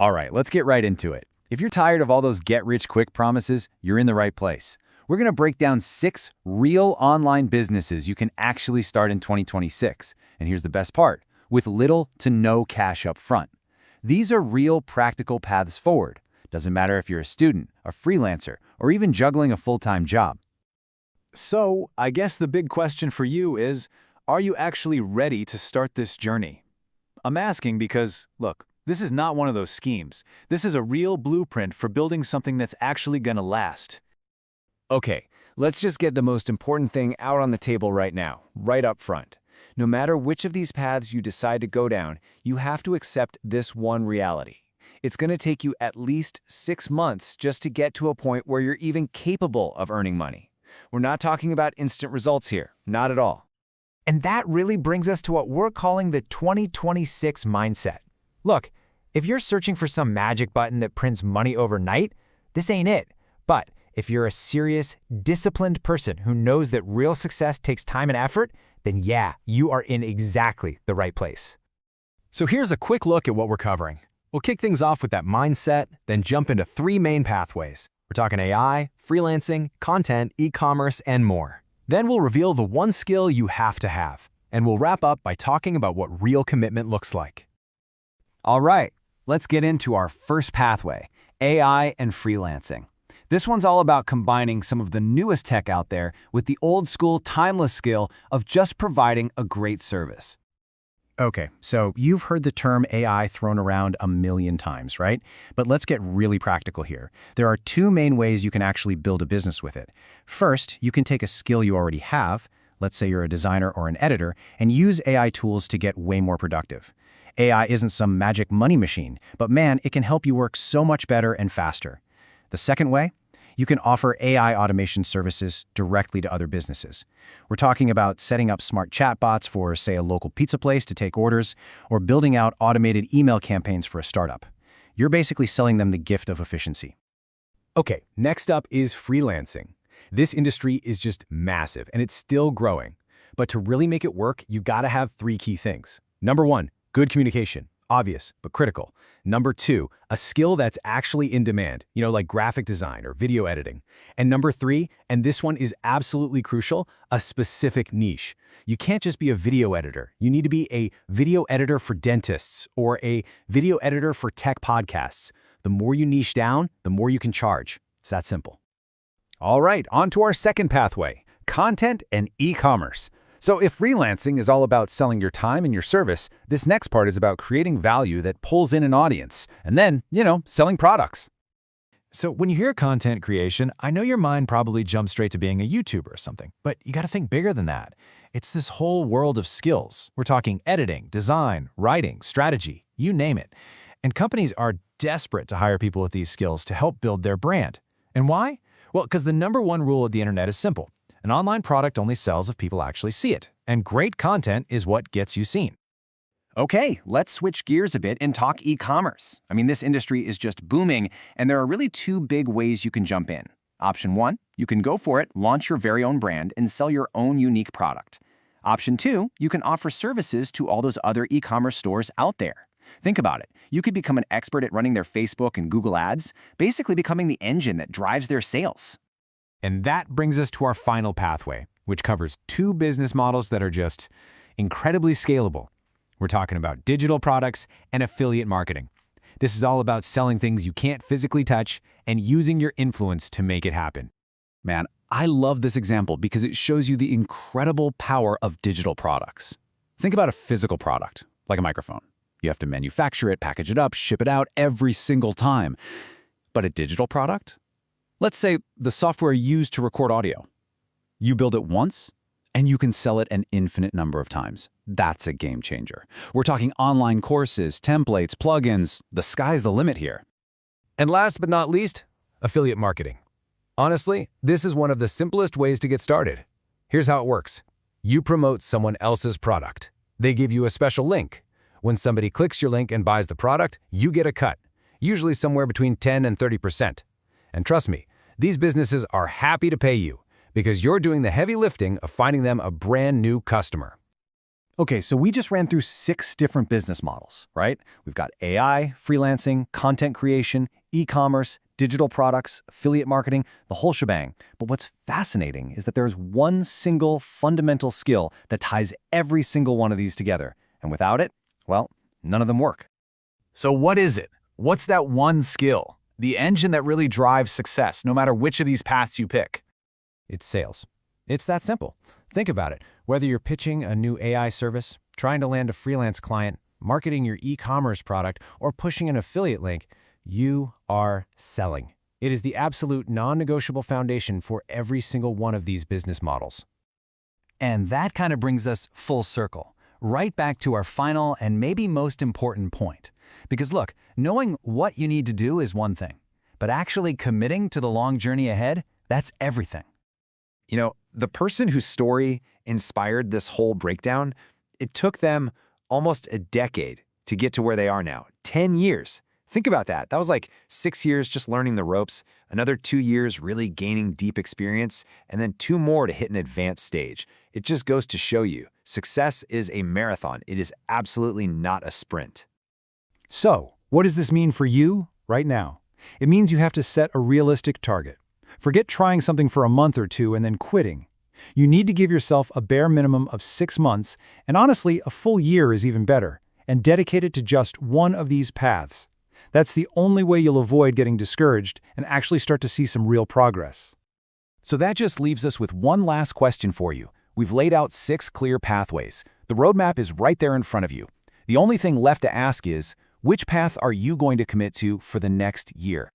All right, let's get right into it. If you're tired of all those get-rich-quick promises, you're in the right place. We're going to break down 6 real online businesses you can actually start in 2026. And here's the best part, with little to no cash up front. These are real practical paths forward. Doesn't matter if you're a student, a freelancer, or even juggling a full-time job. So, I guess the big question for you is, are you actually ready to start this journey? I'm asking because, look, this is not one of those schemes. This is a real blueprint for building something that's actually gonna last. Okay, let's just get the most important thing out on the table right now, right up front. No matter which of these paths you decide to go down, you have to accept this one reality. It's going to take you at least 6 months just to get to a point where you're even capable of earning money. We're not talking about instant results here, not at all. And that really brings us to what we're calling the 2026 mindset. Look, if you're searching for some magic button that prints money overnight, this ain't it. But if you're a serious, disciplined person who knows that real success takes time and effort, then yeah, you are in exactly the right place. So here's a quick look at what we're covering. We'll kick things off with that mindset, then jump into 3 main pathways. We're talking AI, freelancing, content, e-commerce, and more. Then we'll reveal the one skill you have to have, and we'll wrap up by talking about what real commitment looks like. All right, let's get into our first pathway, AI and freelancing. This one's all about combining some of the newest tech out there with the old-school, timeless skill of just providing a great service. Okay, so you've heard the term AI thrown around a million times, right? But let's get really practical here. There are 2 main ways you can actually build a business with it. First, you can take a skill you already have, let's say you're a designer or an editor, and use AI tools to get way more productive. AI isn't some magic money machine, but man, it can help you work so much better and faster. The second way? You can offer AI automation services directly to other businesses. We're talking about setting up smart chatbots for, say, a local pizza place to take orders, or building out automated email campaigns for a startup. You're basically selling them the gift of efficiency. Okay, next up is freelancing. This industry is just massive, and it's still growing. But to really make it work, you gotta have 3 key things. Number 1, good communication. Obvious, but critical. Number 2, a skill that's actually in demand, like graphic design or video editing. And number 3, and this one is absolutely crucial, a specific niche. You can't just be a video editor. You need to be a video editor for dentists or a video editor for tech podcasts. The more you niche down, the more you can charge. It's that simple. All right, on to our second pathway, content and e-commerce. So if freelancing is all about selling your time and your service, this next part is about creating value that pulls in an audience, and then, selling products. So when you hear content creation, I know your mind probably jumps straight to being a YouTuber or something, but you gotta think bigger than that. It's this whole world of skills. We're talking editing, design, writing, strategy, you name it. And companies are desperate to hire people with these skills to help build their brand. And why? Well, because the number 1 rule of the internet is simple. An online product only sells if people actually see it, and great content is what gets you seen. Okay, let's switch gears a bit and talk e-commerce. This industry is just booming, and there are really 2 big ways you can jump in. Option 1, you can go for it, launch your very own brand, and sell your own unique product. Option 2, you can offer services to all those other e-commerce stores out there. Think about it. You could become an expert at running their Facebook and Google ads, basically becoming the engine that drives their sales. And that brings us to our final pathway, which covers 2 business models that are just incredibly scalable. We're talking about digital products and affiliate marketing. This is all about selling things you can't physically touch and using your influence to make it happen. Man, I love this example because it shows you the incredible power of digital products. Think about a physical product, like a microphone. You have to manufacture it, package it up, ship it out every single time. But a digital product? Let's say the software used to record audio. You build it once, and you can sell it an infinite number of times. That's a game changer. We're talking online courses, templates, plugins. The sky's the limit here. And last but not least, affiliate marketing. Honestly, this is one of the simplest ways to get started. Here's how it works. You promote someone else's product. They give you a special link. When somebody clicks your link and buys the product, you get a cut, usually somewhere between 10 and 30%. And trust me, these businesses are happy to pay you because you're doing the heavy lifting of finding them a brand new customer. Okay, so we just ran through 6 different business models, right? We've got AI, freelancing, content creation, e-commerce, digital products, affiliate marketing, the whole shebang. But what's fascinating is that there's one single fundamental skill that ties every single one of these together. And without it, well, none of them work. So what is it? What's that one skill? The engine that really drives success, no matter which of these paths you pick. It's sales. It's that simple. Think about it. Whether you're pitching a new AI service, trying to land a freelance client, marketing your e-commerce product, or pushing an affiliate link, you are selling. It is the absolute non-negotiable foundation for every single one of these business models. And that kind of brings us full circle, right back to our final and maybe most important point. Because look, knowing what you need to do is one thing, but actually committing to the long journey ahead, that's everything. You know, the person whose story inspired this whole breakdown, it took them almost a decade to get to where they are now. 10 years. Think about that. That was like 6 years just learning the ropes, another 2 years really gaining deep experience, and then 2 more to hit an advanced stage. It just goes to show you, success is a marathon. It is absolutely not a sprint. So, what does this mean for you right now? It means you have to set a realistic target. Forget trying something for a month or 2 and then quitting. You need to give yourself a bare minimum of 6 months, and honestly, a full year is even better, and dedicate it to just one of these paths. That's the only way you'll avoid getting discouraged and actually start to see some real progress. So that just leaves us with one last question for you. We've laid out 6 clear pathways. The roadmap is right there in front of you. The only thing left to ask is, which path are you going to commit to for the next year?